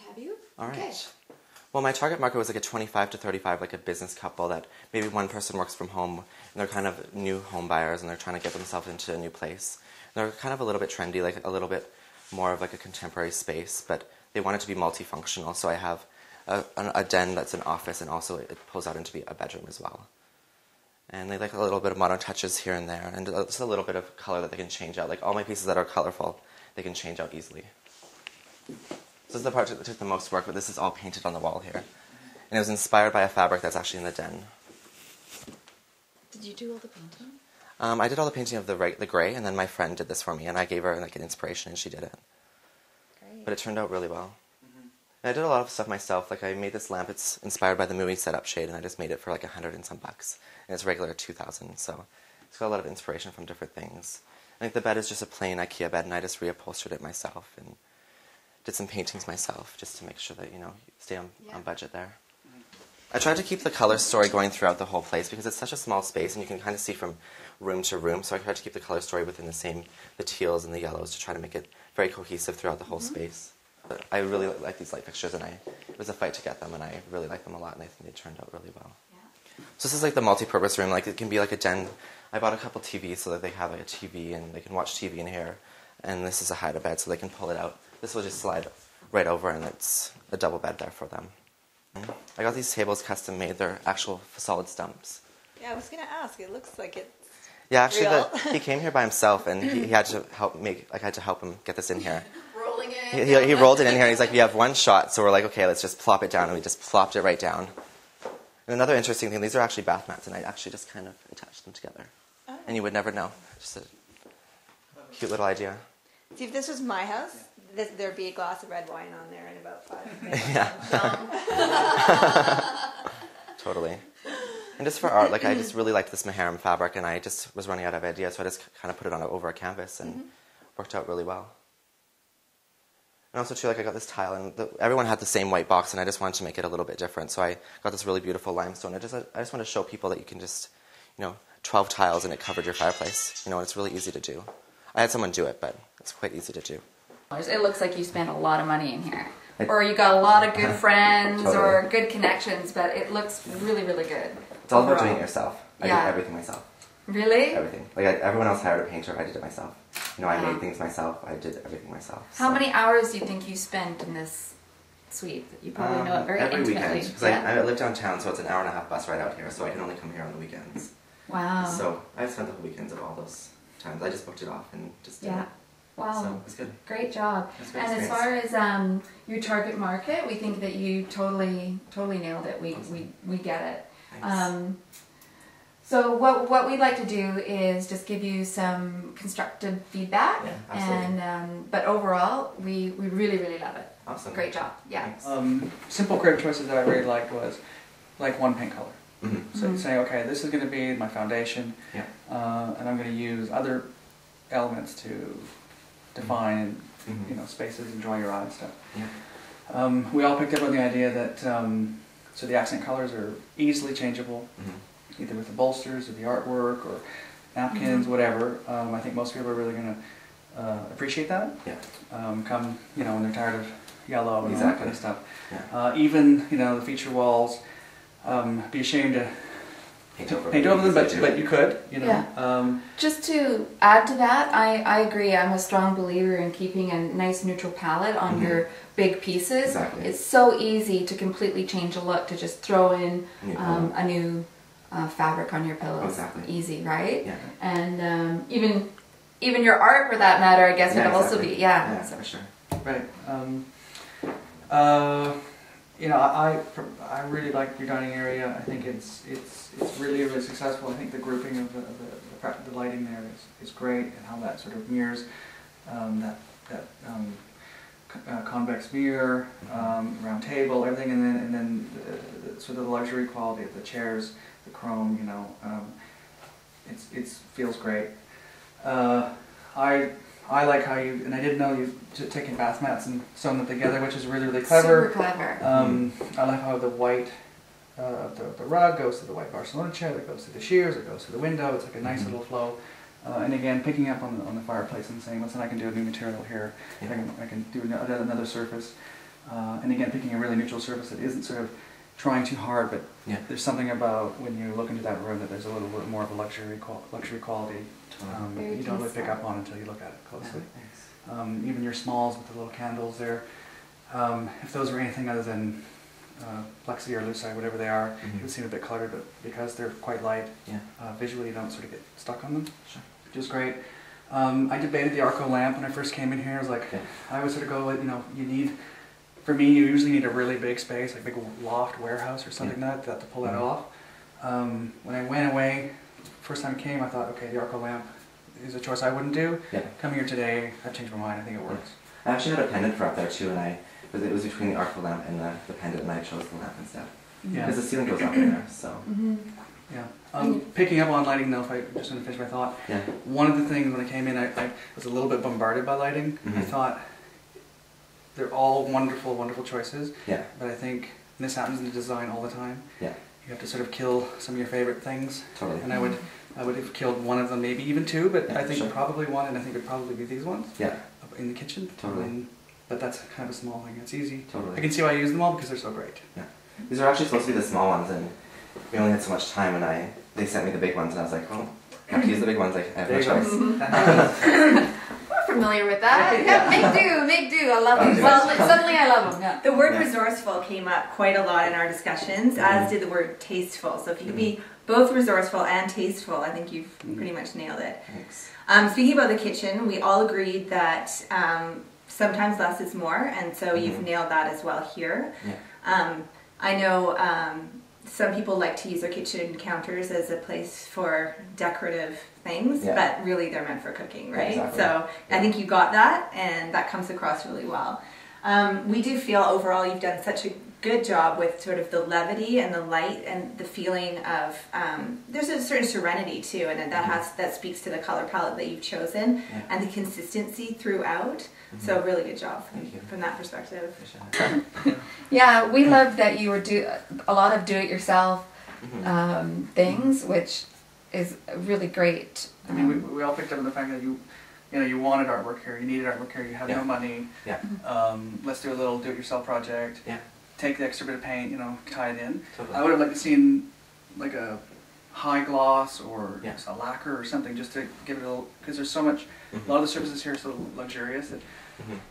have you. All right. Okay. Well, my target market was like a 25 to 35, like a business couple that maybe one person works from home and they're kind of new home buyers and they're trying to get themselves into a new place. And they're kind of a little bit trendy, like a little bit more of like a contemporary space, but they want it to be multifunctional. So I have a den that's an office and also it pulls out into be a bedroom as well. And they like a little bit of modern touches here and there and just a little bit of color that they can change out. Like all my pieces that are colorful, they can change out easily. This is the part that took the most work, but this is all painted on the wall here. And it was inspired by a fabric that's actually in the den. Did you do all the painting? I did all the painting of the gray, and then my friend did this for me, and I gave her like an inspiration, and she did it. Great. But it turned out really well. And I did a lot of stuff myself. Like I made this lamp. It's inspired by the movie Setup Shade, and I just made it for like $100 and some bucks. And it's regular $2,000, so it's got a lot of inspiration from different things. I think the bed is just a plain IKEA bed, and I just reupholstered it myself and did some paintings myself just to make sure that, you stay on budget there. I tried to keep the color story going throughout the whole place because it's such a small space and you can kind of see from room to room. So I tried to keep the color story within the teals and the yellows to try to make it very cohesive throughout the whole space. But I really like these light fixtures and it was a fight to get them and I really like them a lot and I think they turned out really well. Yeah. So this is like the multi-purpose room. Like it can be like a den. I bought a couple TVs so that they have like a TV and they can watch TV in here. And this is a hide-a-bed so they can pull it out. This will just slide right over and it's a double bed there for them. I got these tables custom made. They're actual solid stumps. Yeah, I was going to ask. It looks like it's Yeah, actually real. He came here by himself and he had to help I had to help him get this in here. Rolling it. He rolled it in here and he's like, we have one shot, so we're like, okay, let's just plop it down, and we just plopped it right down. And another interesting thing, these are actually bath mats and I actually just kind of attached them together. Oh. And you would never know. Just a cute little idea. See, if this was my house, there'd be a glass of red wine on there in about 5 minutes. Yeah. Totally. And just for art, like I just really liked this Maharam fabric and I just was running out of ideas, so I just kind of put it on over a canvas and worked out really well. And also too, like I got this tile and everyone had the same white box and I just wanted to make it a little bit different. So I got this really beautiful limestone. I just want to show people that you can just, 12 tiles and it covered your fireplace. And it's really easy to do. I had someone do it, but it's quite easy to do. It looks like you spent a lot of money in here. Or you got a lot of good friends or good connections, but it looks really, really good. It's all about doing it yourself. I did everything myself. Really? Everything. Like everyone else hired a painter, I did it myself. I made things myself, I did everything myself. How many hours do you think you spent in this suite? You probably know it very intimately. Every weekend. Because I live downtown, so it's an hour-and-a-half bus ride out here, so I can only come here on the weekends. Wow. So I spent the whole weekends of all those times. I just booked it off and just did it. Wow. So it was good. Great job. Great and experience. as far as your target market, we think that you totally nailed it. We get it. Thanks. So what we'd like to do is just give you some constructive feedback. Yeah, absolutely. And but overall, we really love it. Awesome. Great job. Yeah. Simple creative choices that I really liked was like one paint color. Mm-hmm. So you say, okay, this is going to be my foundation, Yeah. And I'm going to use other elements to define spaces and draw your eye and stuff. Yeah. We all picked up on the idea that so the accent colors are easily changeable, either with the bolsters or the artwork or napkins, whatever. I think most people are really going to appreciate that. Yeah. Come when they're tired of yellow and all that kind of stuff. Yeah. Even the feature walls. Be ashamed to paint over them, but you could, Yeah. Just to add to that, I agree. I'm a strong believer in keeping a nice neutral palette on your big pieces. Exactly. It's so easy to completely change a look, to just throw in a new fabric on your pillows. Exactly. Easy, right? Yeah. And even your art, for that matter, I guess would also be Yeah, for sure. Right. I really like your dining area. I think it's really successful. I think the grouping of the lighting there is great, and how that sort of mirrors that convex mirror, round table, everything, and then the sort of the luxury quality of the chairs, the chrome. It feels great. I like how you, and I didn't know you've taken bath mats and sewn them together, which is really clever. Super clever. I like how the white, the rug goes to the white Barcelona chair, that goes to the shears, it goes to the window. It's like a nice little flow. And again, picking up on the fireplace and saying, listen, I can do a new material here. I can do another surface. And again, picking a really neutral surface that isn't sort of trying too hard, but Yeah. there's something about when you look into that room that there's a little bit more of a luxury quality Very you don't really pick tasteful. up on until you look at it closely. Yeah, thanks. Even your smalls with the little candles there, if those were anything other than plexi or lucite, whatever they are, it would seem a bit cluttered, but because they're quite light, Yeah. visually you don't sort of get stuck on them, Sure. which is great. I debated the Arco lamp when I first came in here. I was like, Yeah. I would sort of go with, for me, you usually need a really big space, like a big loft warehouse or something like that to pull that off. When I went away, first time I came, I thought, okay, the Arco lamp is a choice I wouldn't do. Yeah. Coming here today, I've changed my mind. I think it works. I actually had a pendant for up there too, and it was between the Arco lamp and the pendant, and I chose the lamp instead. Yeah. Because the ceiling goes up in there, so. Yeah. Picking up on lighting though, if I just want to finish my thought, Yeah. one of the things when I came in, I was a little bit bombarded by lighting. I Mhm. thought they're all wonderful, wonderful choices, Yeah. but I think and this happens in the design all the time. Yeah. You have to sort of kill some of your favorite things, Totally. and I would have killed one of them, maybe even two, but Yeah, I think sure. probably one, and I think it would probably be these ones Yeah. up in the kitchen. Totally. But that's kind of a small thing. It's easy. Totally. I can see why I use them all because they're so great. Yeah. These are actually supposed to be the small ones, and we only had so much time, and they sent me the big ones, and I was like, oh, I have to use the big ones. I have no There you go. choice. We're familiar with that. Yeah. Yeah, make do. I love them. Okay. Well, suddenly I love them. Yeah. The word Yeah. resourceful came up quite a lot in our discussions, as did the word tasteful. So if you could be both resourceful and tasteful, I think you've pretty much nailed it. Thanks. Speaking about the kitchen, we all agreed that sometimes less is more, and so you've nailed that as well here. Yeah. I know some people like to use their kitchen counters as a place for decorative things, Yeah. but really they're meant for cooking, right? Exactly. So I think you got that, and that comes across really well. We do feel overall you've done such a good job with sort of the levity and the light and the feeling of there's a certain serenity too, and that speaks to the color palette that you've chosen Yeah. and the consistency throughout. So really good job Thank you. from that perspective. Yeah, we love that you were a lot of do-it-yourself things, which is really great. I mean, we all picked up on the fact that you wanted artwork here, you needed artwork here, you have Yeah. no money. Yeah. Let's do a little do-it-yourself project. Yeah. Take the extra bit of paint, tie it in. Totally. I would have liked to seen like a high gloss or Yeah. just a lacquer or something just to give it a little, because there's so much, a lot of the surfaces here are so luxurious that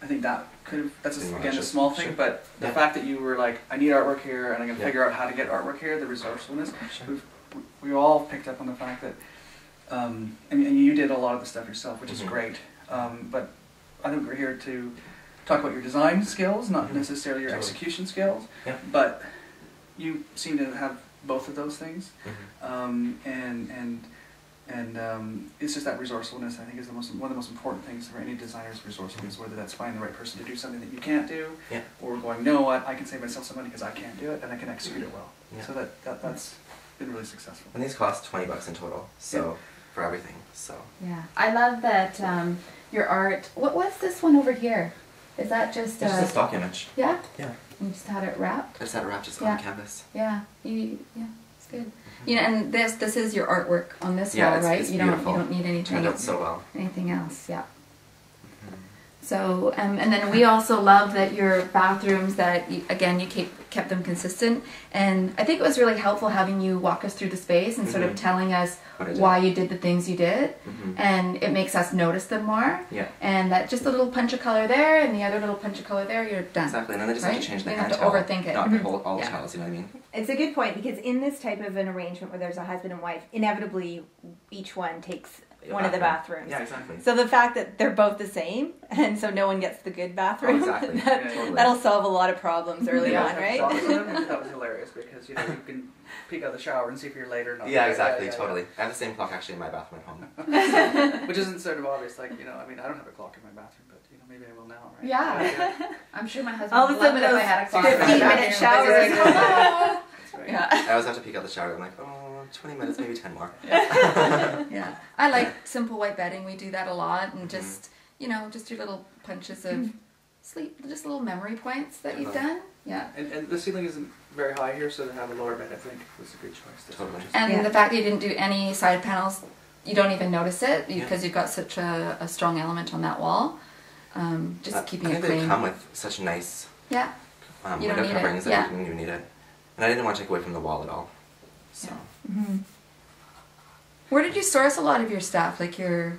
I think that could have, that's Been more again a just- small sure. thing, but the Yeah. fact that you were like, I need artwork here and I'm going to Yeah. figure out how to get artwork here, the resourcefulness, Sure. we all picked up on the fact that, and you did a lot of the stuff yourself, which is great, but I think we're here to talk about your design skills, not necessarily your Totally. execution skills, Yeah. but you seem to have both of those things, and it's just that resourcefulness I think is one of the most important things for any designer's resourcefulness, whether that's finding the right person to do something that you can't do, Yeah. or going, no, I can save myself some money because I can't do it and I can execute it well. Yeah. So that's been really successful. And these cost $20 in total, so for everything. So Yeah, I love that your art. What's this one over here? Is that just it's just a stock image. Yeah? Yeah. You just had it wrapped? I just had it wrapped just Yeah. on canvas. Yeah. Yeah, it's good. You know, and this is your artwork on this Yeah, wall, it's- right? it's you beautiful. don't need anything Turned out so well. anything else, yeah. So, and then we also love that your bathrooms, that you kept them consistent, and I think it was really helpful having you walk us through the space and sort of telling us What I did. why you did the things you did, and it makes us notice them more. Yeah. And that just a little punch of color there and the other little punch of color there, you're done. Exactly, and then they just have Right? to change the You hand don't have to towel, overthink it. not the whole, all the Yeah. towels, you know what I mean? It's a good point because in this type of an arrangement where there's a husband and wife, inevitably each one takes one of the bathrooms. Yeah, exactly. So the fact that they're both the same, and so no one gets the good bathroom, exactly. that, Yeah, totally. that'll solve a lot of problems early on, right? That was hilarious because you can peek out the shower and see if you're late or not. Yeah, exactly, totally. I have the same clock actually in my bathroom at home. Which isn't sort of obvious, like, I don't have a clock in my bathroom, but maybe I will now, right? Yeah. I'm sure my husband All of a would love sudden it if I those had a clock in my 15-minute bathroom, showers. but he's like, "Hello." That's right. Yeah. I always have to peek out the shower. I'm like, 20 minutes, maybe 10 more. Yeah, I like simple white bedding. We do that a lot, and just just your little punches of sleep, just little memory points that you've done. Yeah, And the ceiling isn't very high here, so to have a lower bed, I think, was a good choice. Totally. and Yeah. the fact that you didn't do any side panels, you don't even notice it Yeah. because you've got such a strong element on that wall. Just keeping I it think they clean. come with such nice Yeah, You don't window need it, coverings. yeah. I didn't even need it, and I didn't want to take away from the wall at all. So Where did you source a lot of your stuff? Like your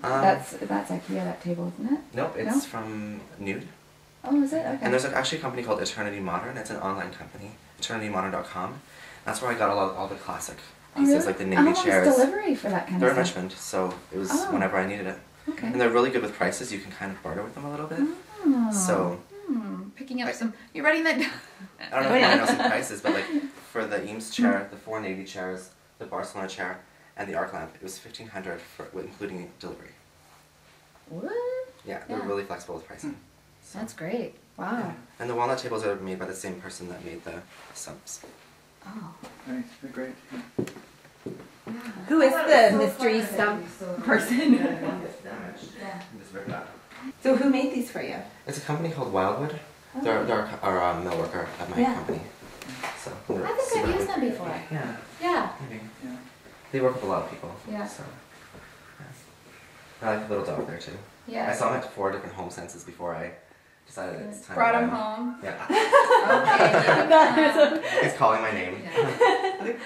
that's IKEA, that table, isn't it? nope, it's No? from Nude. Oh, is it? Okay. And there's actually a company called Eternity Modern. It's an online company, eternitymodern.com. That's where I got all the classic pieces, like the How navy long's chairs. delivery for that kind They're of in stuff? Richmond, so it was Oh. whenever I needed it. Okay. And they're really good with prices. You can kind of barter with them a little bit. Oh. So Picking up some. You're writing that down. I don't know if anyone knows the prices, but like for the Eames chair, the 4 navy chairs, the Barcelona chair, and the arc lamp, it was $1,500 including delivery. What? Yeah, they're Yeah. really flexible with pricing. So, That's great. Wow. and the walnut tables are made by the same person that made the subs. Oh. Right, they're great. Who is the mystery stump person? Yeah. Just rip it out. So who made these for you? It's a company called Wildwood. They're our mill worker at my Yeah. company. So they're I think super I've used happy. them before. Yeah, Yeah. maybe. Yeah. They work with a lot of people. Yeah. So, yeah. I like the little dog there too. Yeah. I saw him at 4 different home senses before I decided it's time. Brought to him buy home. Yeah. Okay. He's calling my name. Yeah. I think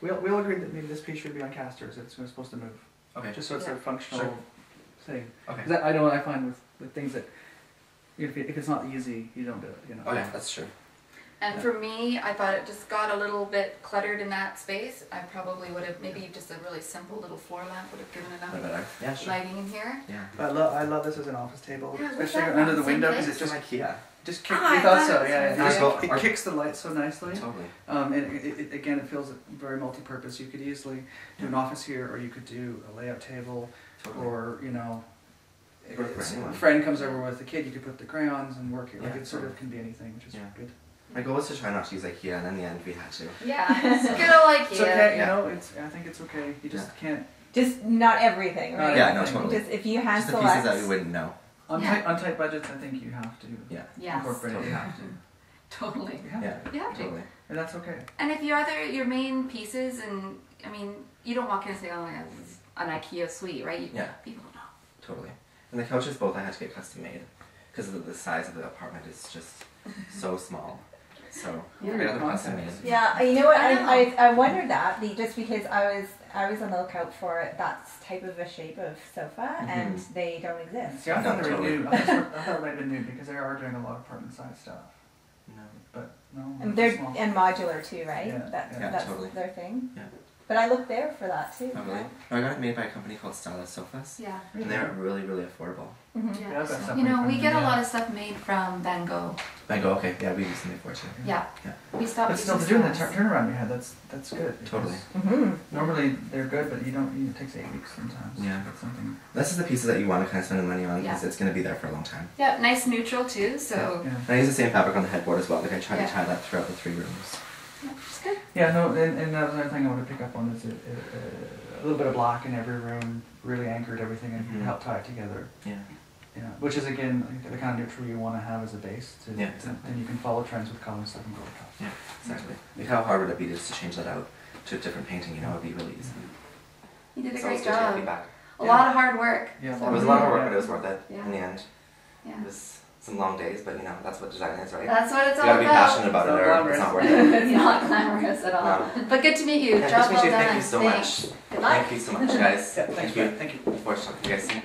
we'll agree that maybe this piece should be on casters. It's supposed to move, Okay. just so it's Yeah. a functional Sure. thing. Okay. 'Cause I know what I find with things that if it's not easy, you don't do it. You know. Oh yeah, that's true. And for me, I thought it just got a little bit cluttered in that space. I probably would have, maybe just a really simple little floor lamp would have given A enough bit better. Yeah, sure. lighting in here. Yeah. I love this as an office table, Yeah, what's especially that under the one? Same window because place? it Just just IKEA. just kicks. Oh, We I thought thought so. it Yeah, was yeah. nice. It kicks the light so nicely. Totally. And again, it feels very multi-purpose. You could easily do an office here, or you could do a layout table, Totally. or you know, if Work for anyone. a friend comes over with a kid, you could put the crayons and work it. Like Yeah, it sort of totally. can be anything, which is Yeah. good. My goal was to try not to use IKEA, and in the end, we had to. Yeah. Good old IKEA. It's okay, Yeah. you know. I think it's okay. You just can't. Just not everything, right? Yeah, no, totally. Just if you hand Just the pieces select. that we wouldn't know. On Yeah. tight budgets, I think you have to Yeah. Yes. incorporate it. You have to. Totally. You have Yeah. to. You have to. Totally. And that's okay. And if your main pieces, and I mean, you don't walk in and say, "Oh, yeah, this is an IKEA suite," right? Yeah. People don't know. Totally. And the couches both I had to get custom made because the size of the apartment is just so small. So Yeah. I got them custom made. Yeah, you know what? I know. I wondered that just because I was on the lookout for that type of a shape of sofa, and they don't exist. See, I thought they were Totally. new. I thought they were new because they are doing a lot of apartment size stuff. No. But no, And they're they're small. and modular too, right? Yeah, yeah, That's totally. their thing. Yeah. But I looked there for that too. Oh, really? No, I got it made by a company called Stylus Sofas. Yeah. And they're really, really affordable. Mhm. Yeah, I've got stuff You know, made we from get a them, lot yeah. of stuff made from Van Gogh. I go, okay, yeah, we use them before too. Yeah. Yeah. We stopped But still, using doing the straws. turnaround we had, that's good. because Totally. Mhm. Normally they're good, but it takes 8 weeks sometimes. Yeah. To get something. This is the pieces that you want to kind of spend the money on because Yeah. it's going to be there for a long time. Yeah, nice neutral too, so Yeah. And I use the same fabric on the headboard as well. Like I try Yeah. to tie that throughout the 3 rooms. yeah, it's good. Yeah, no, and that was another thing I want to pick up on is a little bit of black in every room really anchored everything and Mhm. helped tie it together. Yeah. Yeah, which is again the kind of neutral you want to have as a base. Yeah, exactly. And you can follow trends with colors that can go with Yeah, exactly. Like how hard would it be just to change that out to a different painting? You know, it'd be really easy. You did a So great it's good to have job. feedback. A lot of hard work. Yeah, So It was a lot of really- work, but it was worth it Yeah. in the end. Yeah. It was some long days, but you know, that's what design is, right? That's what it's You all gotta be about. passionate about it It's or not it's not worth glamorous. it. It's not glamorous at all. No. But good to meet you. Yeah, Job nice to meet well you. done. Thank you so Thanks. much. Good luck. Thank you so much, guys. Yeah, thanks, Thank you. Brett. Thank you. Look forward to talking to you guys soon.